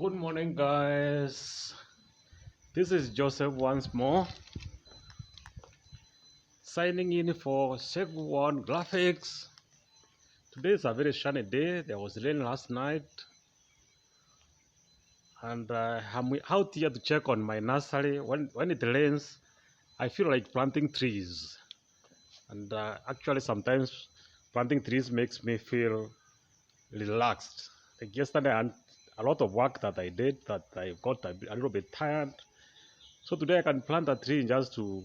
Good morning, guys. This is Joseph once more, signing in for Shegu graphics. Today is a very sunny day. There was rain last night, and I'm out here to check on my nursery. When it rains, I feel like planting trees, and actually sometimes planting trees makes me feel relaxed. Like yesterday, and a lot of work that I did that I got a little bit tired. So today I can plant a tree just to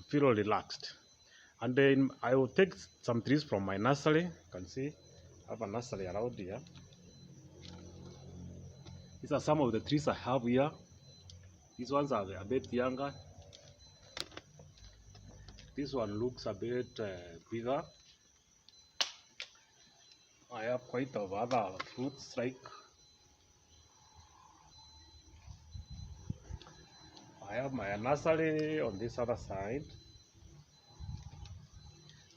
feel relaxed. And then I will take some trees from my nursery. You can see I have a nursery around here. These are some of the trees I have here. These ones are a bit younger. This one looks a bit bigger. I have quite of other fruits like I have my nursery on this other side.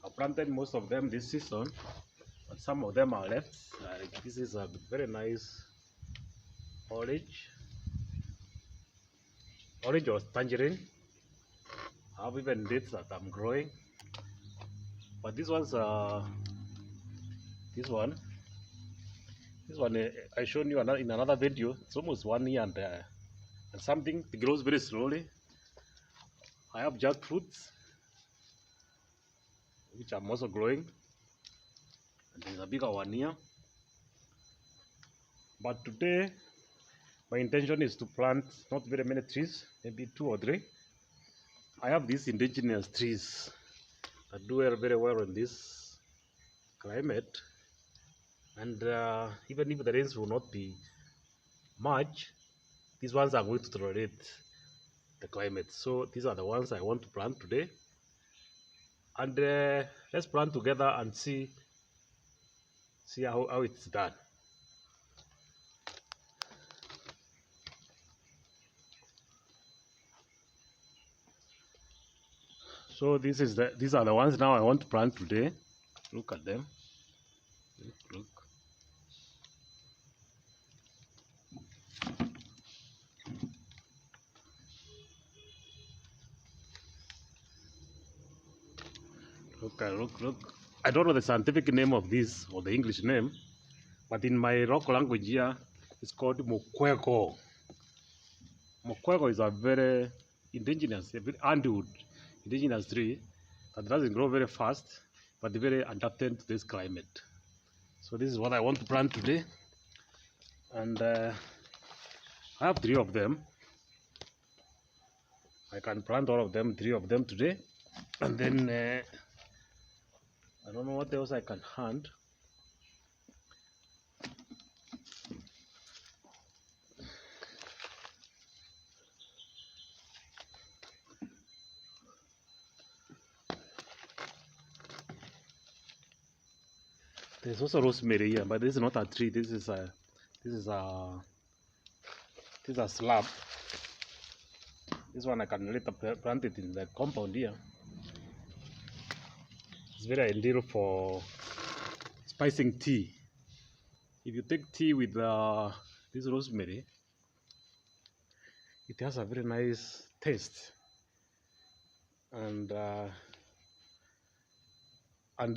I planted most of them this season, but some of them are left. This is a very nice orange or tangerine. I have even dates that I'm growing, but this one's this one I showed you in another video. It's almost 1 year and something. It grows very slowly. I have jackfruits which I'm also growing, and there's a bigger one here. But today my intention is to plant not very many trees, maybe 2 or 3. I have these indigenous trees that do very well in this climate, and even if the rains will not be much, these ones are going to tolerate the climate. So these are the ones I want to plant today, and let's plant together and see how it's done. So these are the ones now I want to plant today. Look at them. Look. Look. I don't know the scientific name of this or the English name, but in my local language here, it's called mokweko. Mokweko is a very indigenous, a very underwood indigenous tree that doesn't grow very fast, but very adapted to this climate. So this is what I want to plant today, and I have 3 of them. I can plant all of them, 3 of them today, and then I don't know what else I can hunt. There's also rosemary here, but this is not a tree. This is a slab. This one I can later plant it in the compound here. It's very ideal for spicing tea. If you take tea with this rosemary, it has a very nice taste, and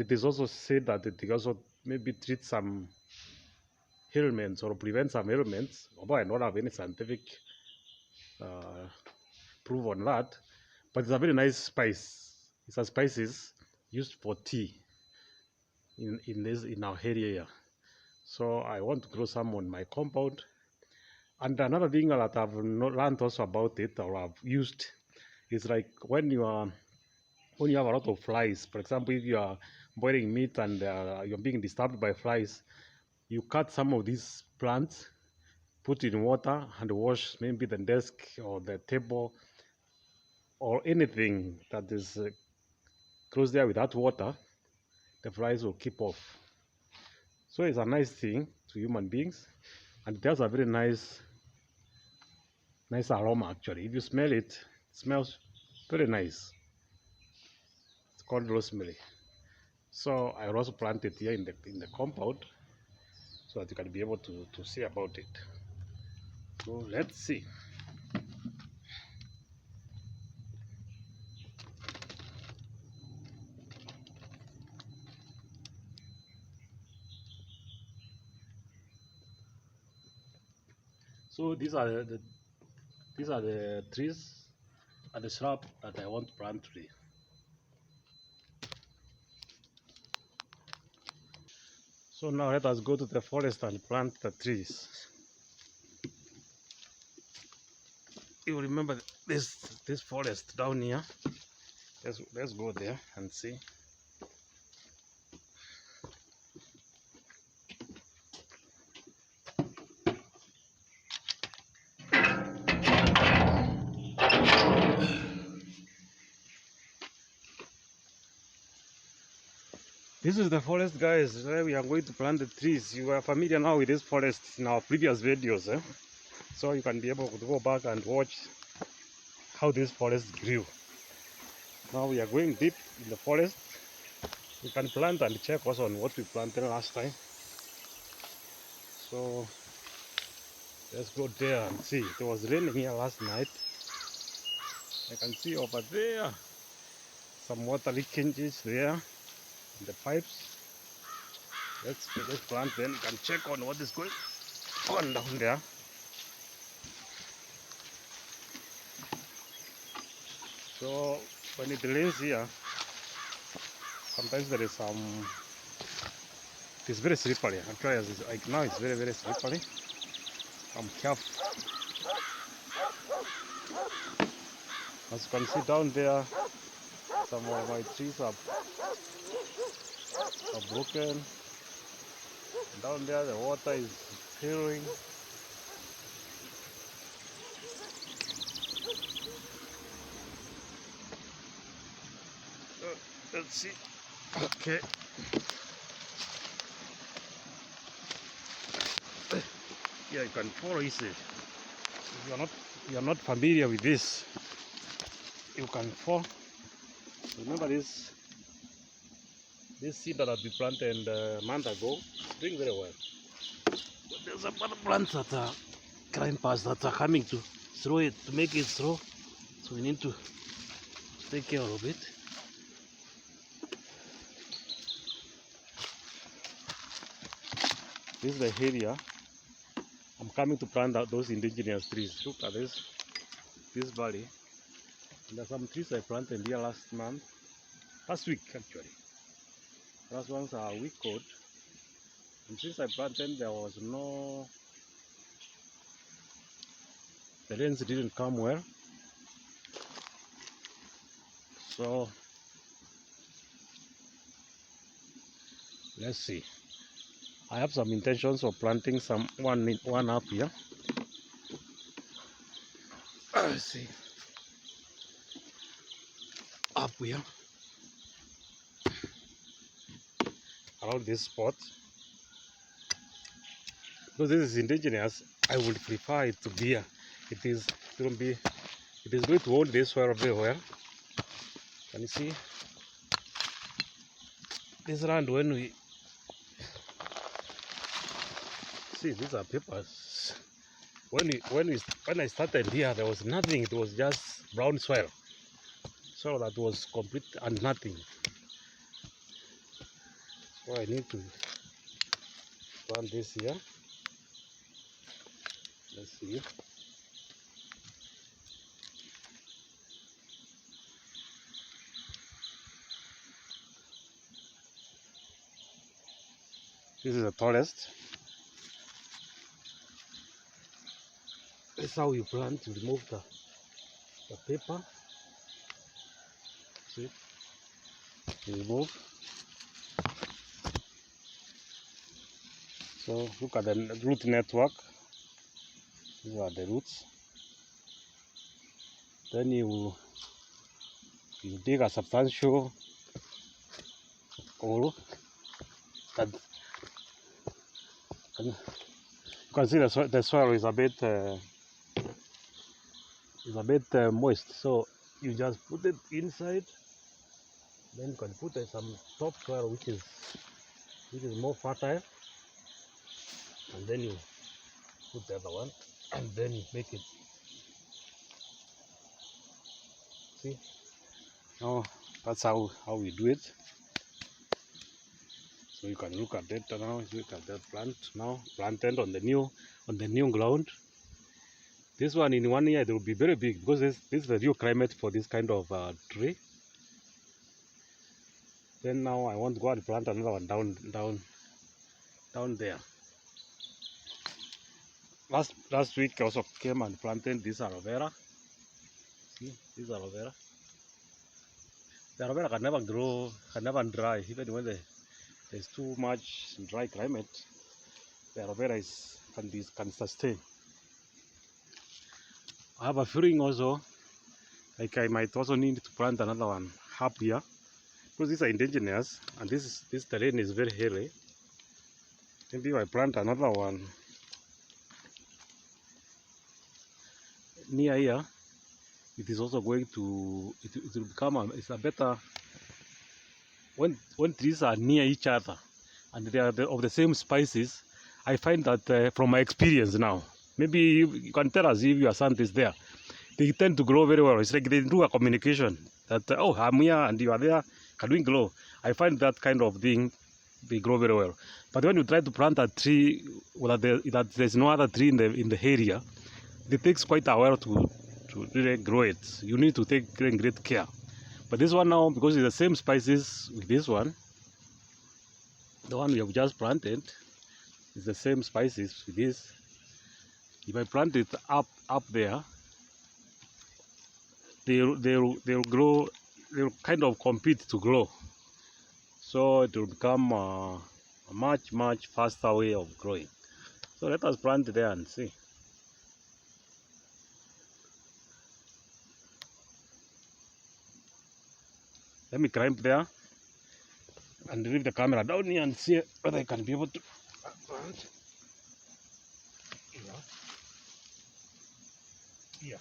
it is also said that it also maybe treat some ailments or prevent some ailments, although I don't have any scientific proof on that. But it's a very nice spice. It's a spices used for tea in our area here. So I want to grow some on my compound. And another thing that I've learned also about it, or I've used, is like when you have a lot of flies. For example, if you are boiling meat and you're being disturbed by flies, you cut some of these plants, put in water, and wash maybe the desk or the table or anything that is close there with that water. The flies will keep off. So it's a nice thing to human beings, and it has a very nice aroma. Actually, if you smell it, it smells very nice. It's called rosemary. So I will also plant it here in the compound so that you can be able to see about it. So let's see. So these are the trees and the shrub that I want to plant today. So now let us go to the forest and plant the trees. You remember this forest down here? Let's go there and see. This is the forest, guys, where we are going to plant the trees. You are familiar now with this forest in our previous videos, eh? So you can be able to go back and watch how this forest grew. Now we are going deep in the forest. You can plant and check also on what we planted last time. So let's go there and see. It was raining here last night. I can see over there some water leakages there in the pipes. Let's plant, then you can check on what is going on down there. So when it rains here, sometimes there is some. It's very slippery. Actually, like now it's very slippery. I'm careful. As you can see down there, some of my trees are broken. Down there the water is filling. Let's see. Okay. Yeah, you can follow easily. If you're not familiar with this, you can fall. Remember this seed that we planted a month ago, it's doing very well. But there's some other plants that are climb past that are coming to throw it, to make it throw. So we need to take care of it. This is the area I'm coming to plant out those indigenous trees. Look at this valley. And there are some trees I planted here last week actually. Last ones are a week old. And since I planted, there was the rains didn't come well. So let's see. I have some intentions of planting one up here. Let's see. Up here. Around this spot. Because this is indigenous, I would prefer it to be here. It is going to hold this soil very well. Can you see? This land, when we see, these are peppers. When I started here, there was nothing. It was just brown soil that was complete and nothing. So I need to plant this here. Let's see. This is the tallest. This is how you plant to remove the paper. See? Remove. So look at the root network. These are the roots. Then you dig a substantial hole. That you can see the soil is a bit moist. So you just put it inside. Then you can put some topsoil which is more fertile, and then you put the other one. and then you make it. See, now that's how we do it. So you can look at that now. Look at that plant now, planted on the new ground. This one in 1 year it will be very big because this is the new climate for this kind of tree. Then now I want to go and plant another one down there. Last week I also came and planted this aloe vera. See, this aloe vera. The aloe vera can never grow, can never dry, even when there's too much dry climate. The aloe vera can sustain. I have a feeling also like I might also need to plant another one up here because these are indigenous and this terrain is very hilly. Maybe if I plant another one near here, it is also going to it will become it's a better when trees are near each other and they are of the same species. I find that from my experience now, maybe you can tell us if your son is there. They tend to grow very well. It's like they do a communication that oh, I'm here and you are there. Can we grow? I find that kind of thing they grow very well. But when you try to plant a tree that there's no other tree in the area, it takes quite a while to really grow it. You need to take great care. But this one now, because it's the same species with this one, the one we have just planted is the same species with this. If I plant it up there, they'll grow. They'll kind of compete to grow. So it will become a much faster way of growing. So let us plant there and see. Let me climb there and leave the camera down here and see whether I can be able to plant. Yeah.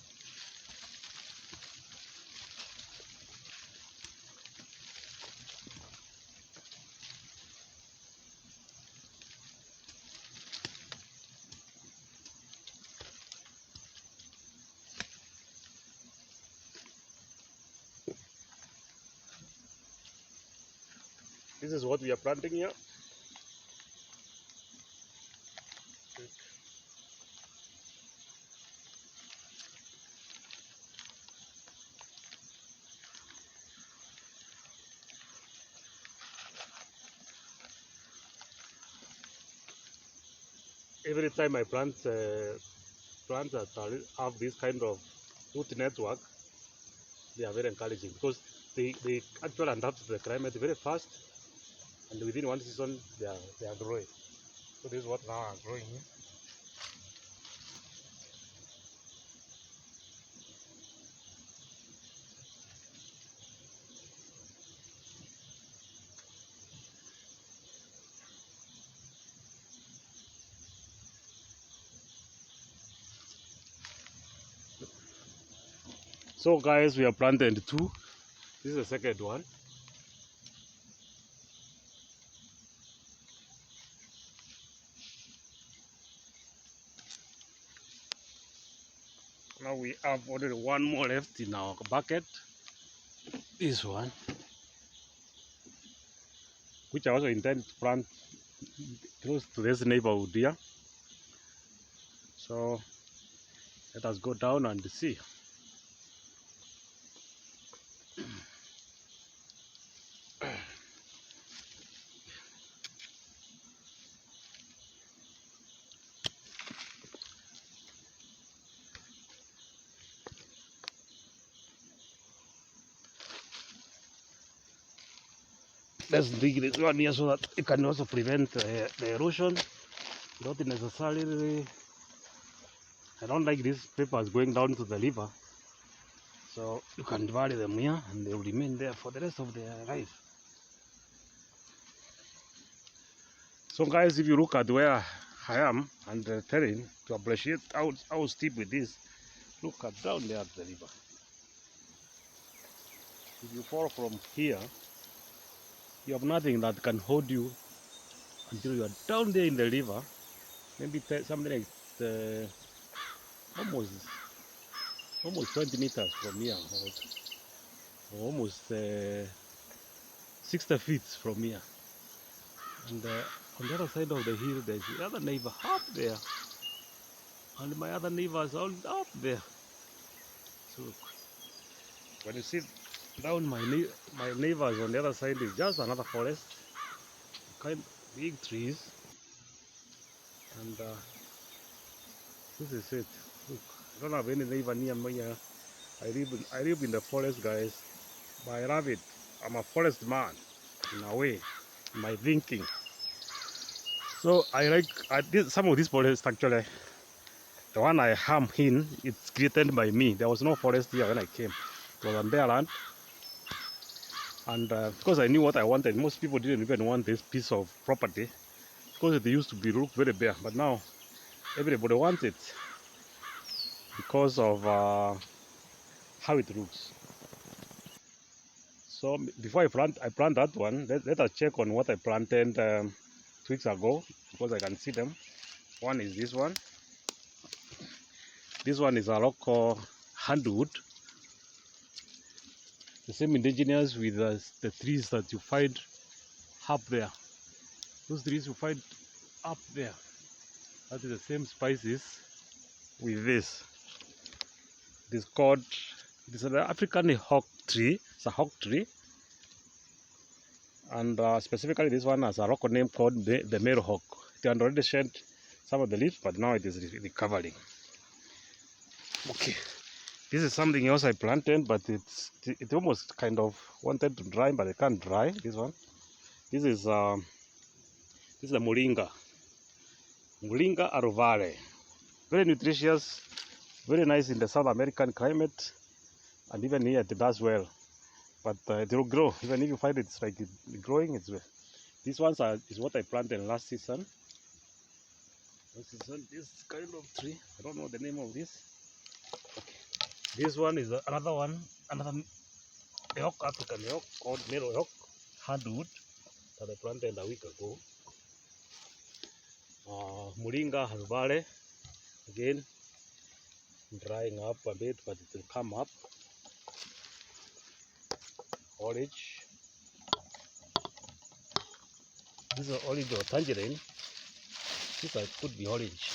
This is what we are planting here. Every time I plant plants that have this kind of root network, they are very encouraging because they actually adapt to the climate very fast, and within one season they are growing. So this is what now are growing here. So guys, we have planted two. This is the second one. Now we have only one more left in our bucket. This one, which I also intend to plant close to this neighborhood here. So let us go down and see. Let's dig this one here so that it can also prevent the erosion. Not necessarily. I don't like these papers going down to the river. So you can bury them here and they will remain there for the rest of their life. So guys, if you look at where I am and the terrain, to appreciate how steep it is, look at down there at the river. If you fall from here, you have nothing that can hold you until you are down there in the river. Maybe something like almost almost 20 meters from here, or almost 60 feet from here. And on the other side of the hill, there's the other neighbor up there, and my other neighbors all up there. So when you see down my neighbors on the other side is just another forest, kind of big trees, and this is it. Look, I don't have any neighbor near me here. I live in the forest, guys, but I love it. I'm a forest man in a way, in my thinking. So I like some of these forests actually. The one I am in, it's created by me. There was no forest here when I came. It was on bare land. And because I knew what I wanted, most people didn't even want this piece of property because it used to be look very bare. But now everybody wants it because of how it looks. So before I plant that one. Let us check on what I planted 2 weeks ago because I can see them. One is this one. This one is a local handwood. The same indigenous with the trees that you find up there. Those trees you find up there. That is the same spices with this. It is called, it is an African hawk tree. It's a hawk tree. And specifically this one has a local name called the male hawk. It had already shed some of the leaves, but now it is recovering. Okay. This is something else I planted, but it almost kind of wanted to dry, but it can't dry. This one. This is the moringa. Moringa arvare. Very nutritious, very nice in the South American climate, and even here it does well. But it will grow. Even if you find it's like growing, it's well. These ones is what I planted last season. This kind of tree. I don't know the name of this. Okay. This one is another one, another oak, African oak called male oak, hardwood that I planted a week ago. Moringa halvare, again drying up a bit, but it will come up. Orange. This is orange or tangerine. This could be orange.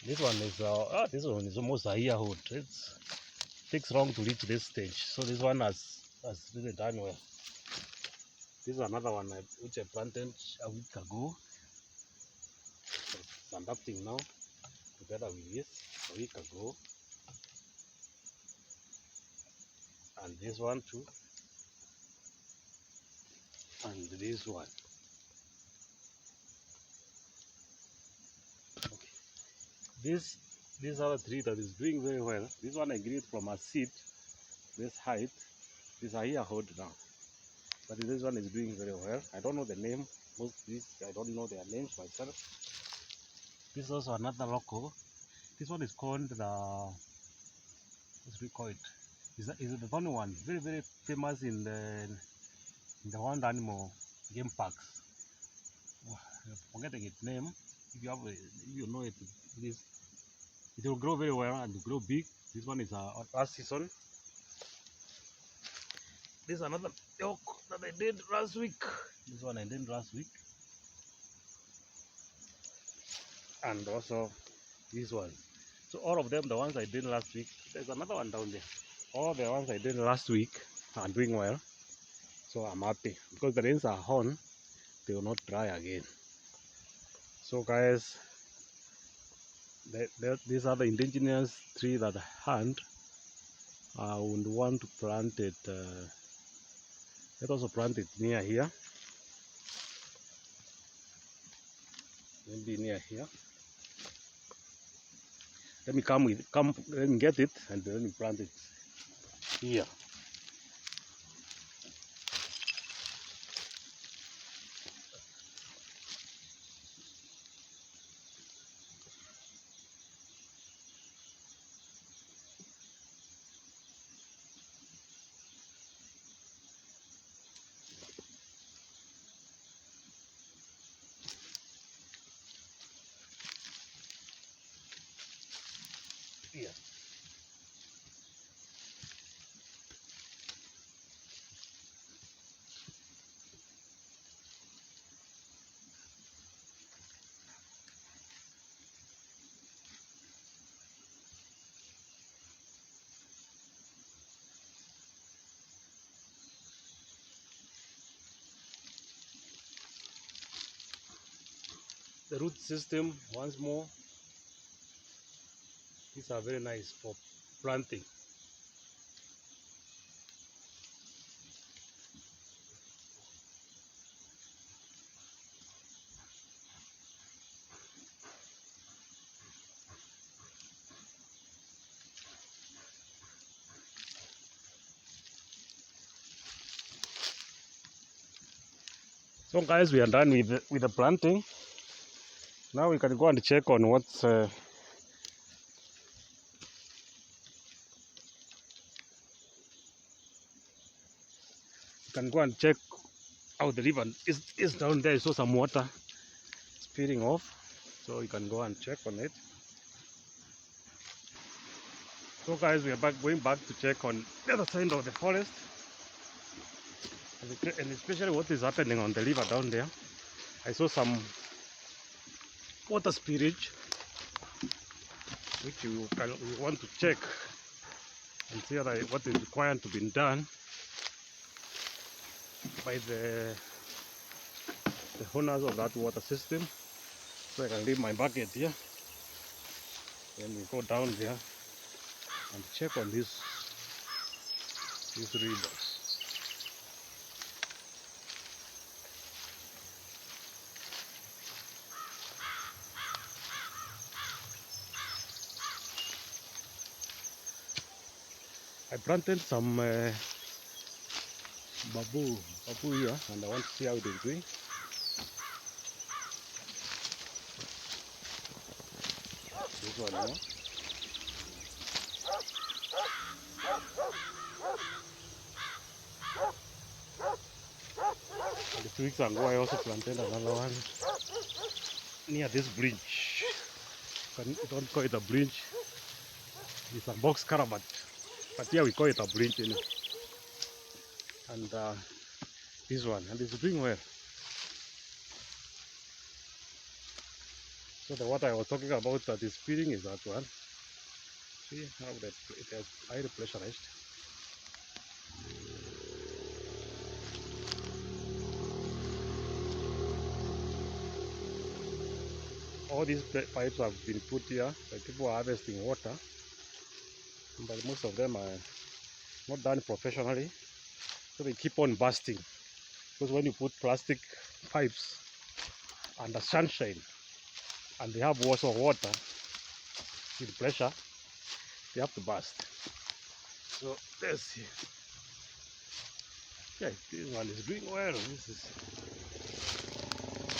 This one is almost a year old. It takes long to reach this stage. So this one has really done well. This is another one which I planted a week ago. It's adapting now together with this a week ago. And this one too. And this one. Okay. This other tree that is doing very well. This one I grew from a seed. This height. This is a year old now. But this one is doing very well. I don't know the name. Most of these I don't know their names myself. This is also another local. This one is called the, what do we call it? Is the only one very, very famous in the wild animal game parks. I'm forgetting its name. If you know it, it will grow very well and grow big. This one is last season. This is another oak that I did last week. This one I did last week. And also this one. So all of them, the ones I did last week, there's another one down there. All the ones I did last week are doing well. So I'm happy because the rains are on, they will not dry again. So guys, these are the indigenous tree that I had. I would want to plant it. Let's also plant it near here. Maybe near here. Let me get it and let me plant it here. here. The root system, once more, these are very nice for planting. So guys, we are done with the planting. Now we can go and check on what's we can go and check how the river is down there. I saw some water spilling off, so you can go and check on it. So guys, we are going back to check on the other side of the forest, and especially what is happening on the river down there. I saw some water spillage, which we want to check and see what is required to be done by the owners of that water system. So I can leave my bucket here, then we go down there and check on this river. I planted some bamboo here, and I want to see how it is doing. This one, you know? And 2 weeks ago, I also planted another one near this bridge. You don't call it a bridge; it's a box caravat. But here we call it a bridge, you know. And this one, and it's doing well. So the water I was talking about that is feeding is that one. See how it has highly pressurized. All these pipes have been put here by people are harvesting water, but most of them are not done professionally, so they keep on bursting. Because when you put plastic pipes under sunshine and they have lots of water with pressure, they have to burst. So let's see. Yeah, this one is doing well. This is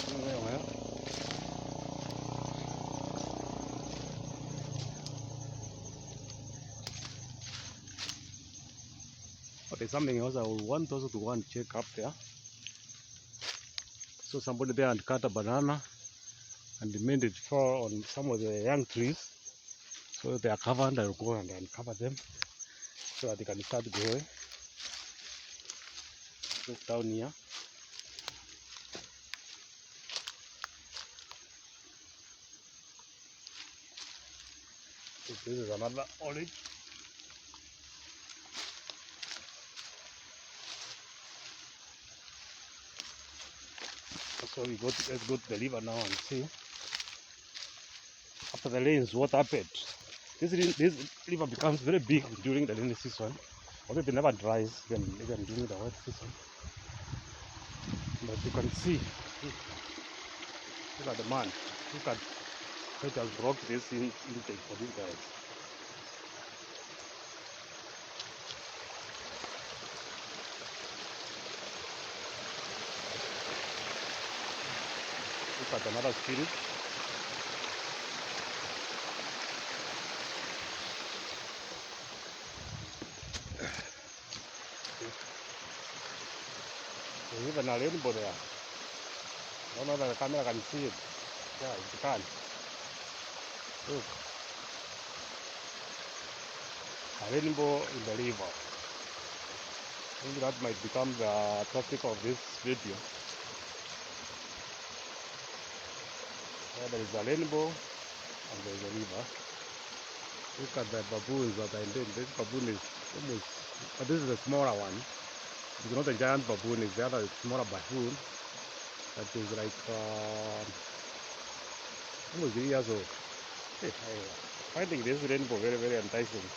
doing very well. But there's something else I would want also to go and check up there. So somebody there had cut a banana and they made it fall on some of the young trees. So they are covered. I will go and uncover them so that they can start growing. Look down here. So this is another olive. So let's go to the river now and see. After the rains, what happened? This river becomes very big during the rainy season. Although it never dries even during the wet season. But you can see, look at the man. Look at how it has blocked this intake for these guys. Look at another spirit. There's even a rainbow there. I don't know that the camera can see it. Yeah, it can. Look. A rainbow in the river. Maybe that might become the topic of this video. There is a rainbow and there is a river. Look at the baboons that are in there. This baboon is almost, but this is a smaller one. It's not a giant baboon, it's the other smaller baboon that is like almost 3 years old. Hey, I finding this rainbow very, very enticing.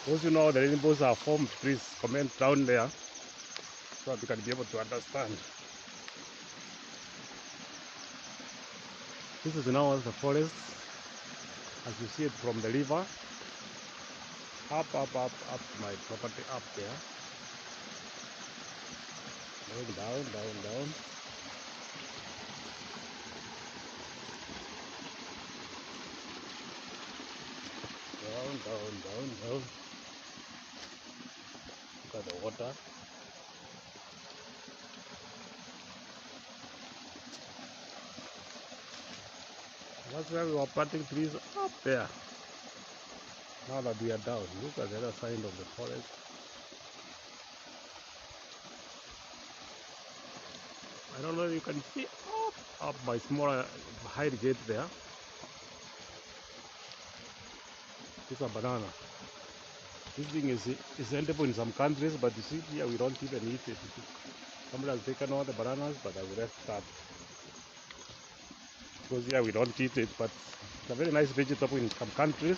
Those who know the rainbows are formed, please comment down there so that you can be able to understand. This is now the forest, as you see it from the river, up to my property up there. Going down. Down. Look at the water. That's where we were planting trees up there. Now that we are down, look at the other side of the forest. I don't know if you can see up by smaller height gate there. It's a banana. This thing is edible in some countries, but you see here we don't even eat it. Somebody has taken all the bananas, but I will left that. Because here we don't eat it, but it's a very nice vegetable in some countries.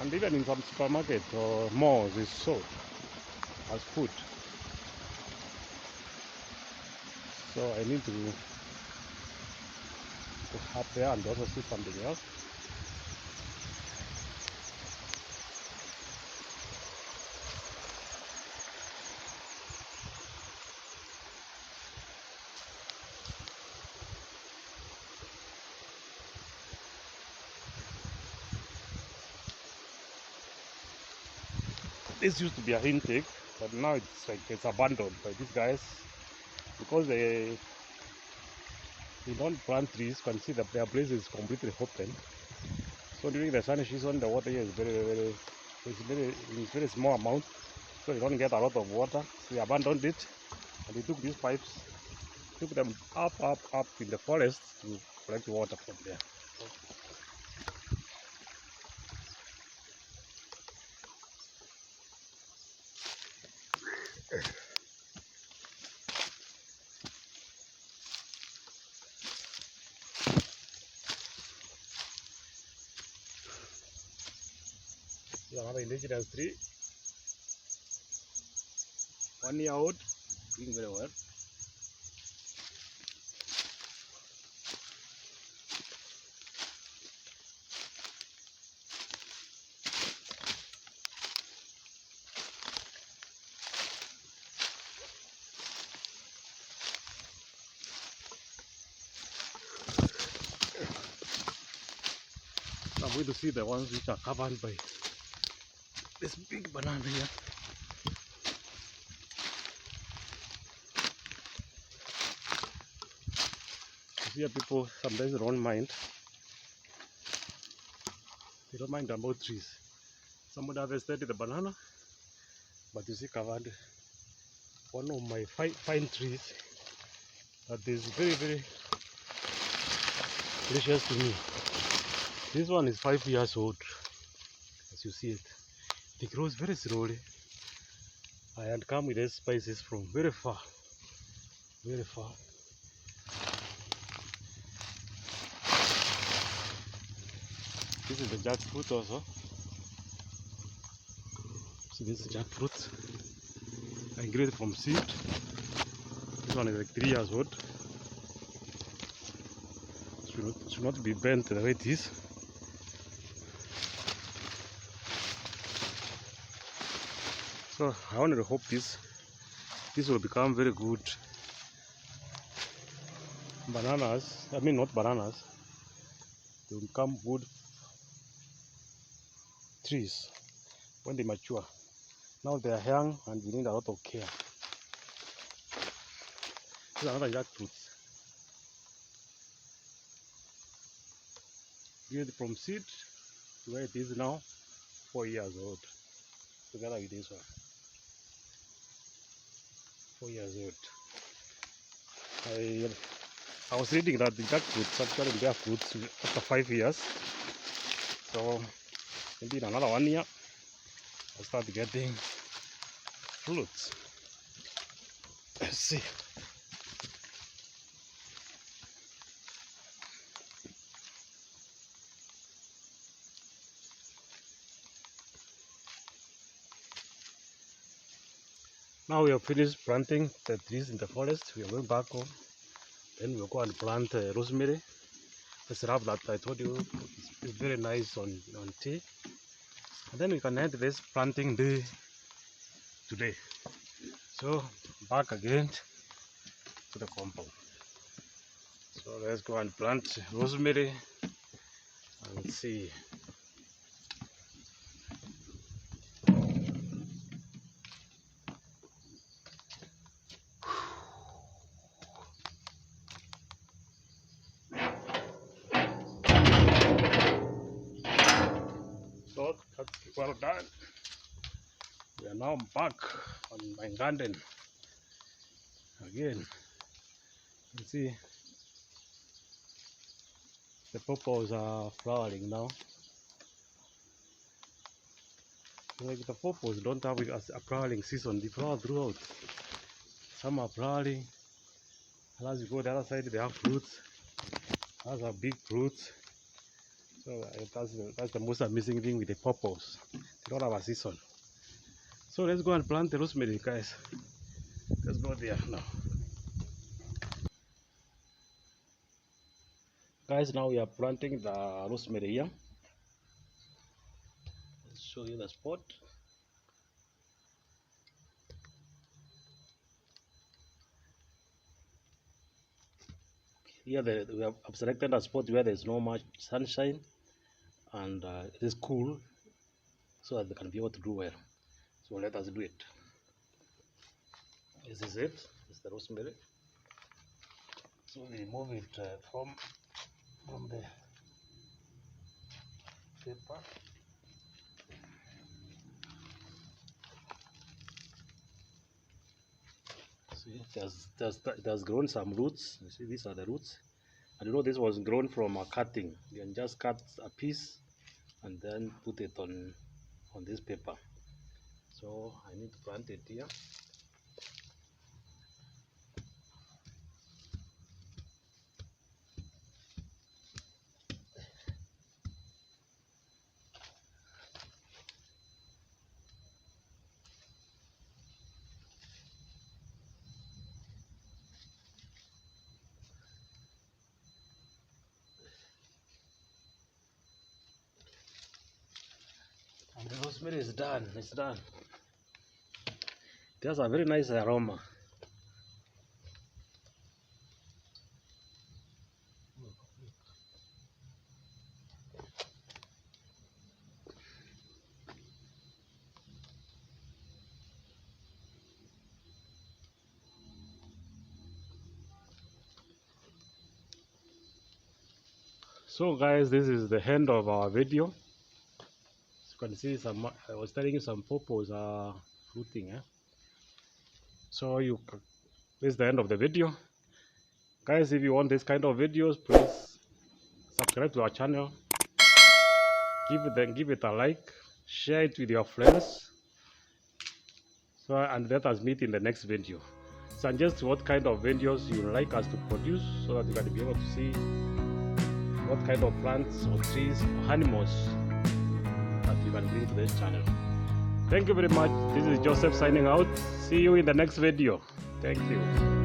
And even in some supermarkets or malls it's sold as food. So I need to go up there and also see something else. This used to be a intake, but now it's like it's abandoned by these guys because they don't plant trees. You can see that their place is completely open. So during the sun is on, the water here is very small amount, so you don't get a lot of water. So they abandoned it, and they took these pipes, took them up in the forest to collect water from there. Another indigenous tree, 1 year old, doing very well. I'm going to see the ones which are covered by this big banana here. Here people sometimes don't mind. They don't mind about trees. Somebody harvested the banana, but you see covered one of my fine trees that is very precious to me. This one is 5 years old, as you see it. It grows very slowly and come with these spices from very far. This is the jackfruit also. So this is jackfruit. I grew it from seed. This one is like 3 years old. Should not be bent the way it is. So I wanted to hope this will become very good bananas. I mean not bananas. They will become good trees when they mature. Now they are young and we need a lot of care. This is another jackfruit. Get from seed to where it is now, 4 years old. Together with this one, 4 years old. I was reading that the jackfruits actually bear fruits after 5 years. So maybe in another 1 year, I'll start getting fruits. Let's see. Now we have finished planting the trees in the forest. We are going back home. Then we'll go and plant rosemary. The shrub that I told you is very nice on tea. And then we can end this planting day today. So back again to the compound. So let's go and plant rosemary and see. So that's well done. We are now back on my garden again. You see the purples are flowering now. Like the purples don't have a flowering season, they flower throughout. Some are flowering, and as you go the other side they have fruits. Those are big fruits. So that's the most amazing thing with the purples. They don't have a season. So let's go and plant the rosemary, guys. Let's go there now. Guys, now we are planting the rosemary here. Let's show you the spot. Here we have selected a spot where there is no much sunshine and it is cool, so that they can be able to do well. So let us do it. This is it. This is the rosemary. So we remove it from the paper. See, it has grown some roots. You see, these are the roots. And you know, this was grown from a cutting. You can just cut a piece and then put it on this paper. So I need to plant it here. And the rosemary is done. It's done. It has a very nice aroma. So guys, this is the end of our video. As you can see, I was telling you some purples are fruiting. So this is the end of the video. Guys, if you want this kind of videos, please subscribe to our channel. Give it a like, share it with your friends. So, and let us meet in the next video. Suggest what kind of videos you would like us to produce, so that you can be able to see what kind of plants or trees or animals that you can bring to this channel. Thank you very much. This is Joseph signing out. See you in the next video. Thank you.